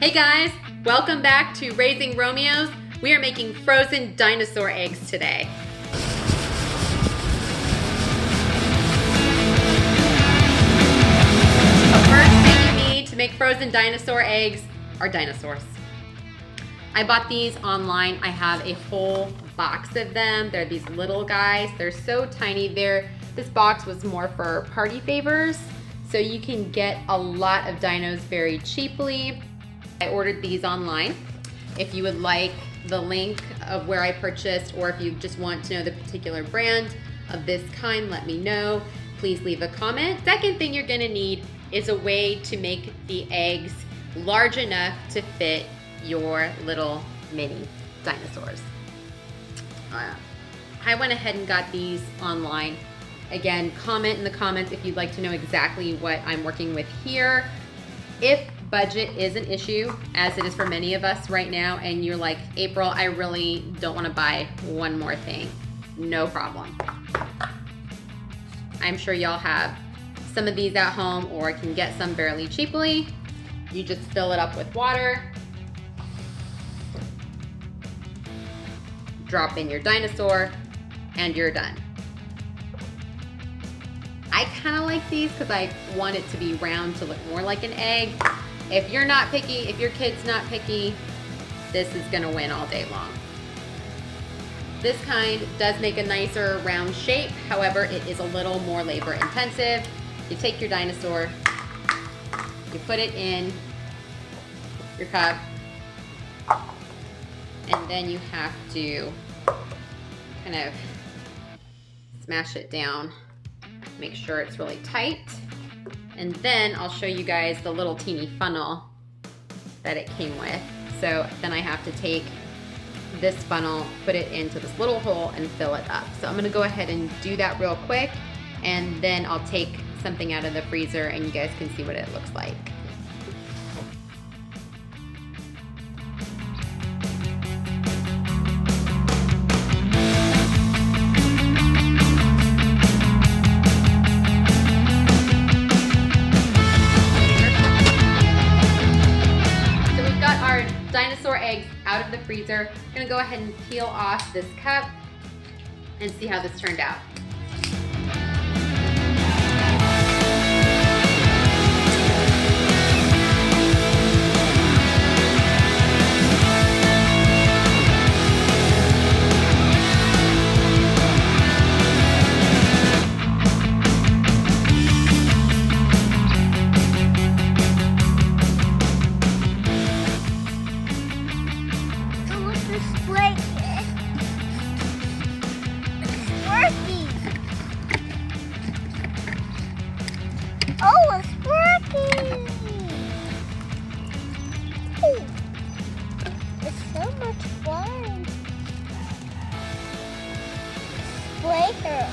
Hey guys, welcome back to Raising Romeos. We are making frozen dinosaur eggs today. The first thing you need to make frozen dinosaur eggs are dinosaurs. I bought these online. I have a whole box of them. They're these little guys. They're so tiny. This box was more for party favors, so you can get a lot of dinos very cheaply. I ordered these online. If you would like the link of where I purchased, or if you just want to know the particular brand of this kind, let me know. Please leave a comment. Second thing you're gonna need is a way to make the eggs large enough to fit your little mini dinosaurs. I went ahead and got these online. Again, comment in the comments if you'd like to know exactly what I'm working with here. If budget is an issue, as it is for many of us right now, and you're like, April, I really don't want to buy one more thing, no problem. I'm sure y'all have some of these at home or can get some fairly cheaply. You just fill it up with water, drop in your dinosaur, and you're done. I kind of like these because I want it to be round to look more like an egg. If you're not picky, if your kid's not picky, this is gonna win all day long. This kind does make a nicer round shape. However, it is a little more labor intensive. You take your dinosaur, you put it in your cup, and then you have to kind of smash it down. Make sure it's really tight. And then I'll show you guys the little teeny funnel that it came with. So then I have to take this funnel, put it into this little hole and fill it up. So I'm gonna go ahead and do that real quick, and then I'll take something out of the freezer and you guys can see what it looks like. Dinosaur eggs out of the freezer. I'm gonna go ahead and peel off this cup and see how this turned out. Oh, it's working! Oh, it's so much fun. Spray her.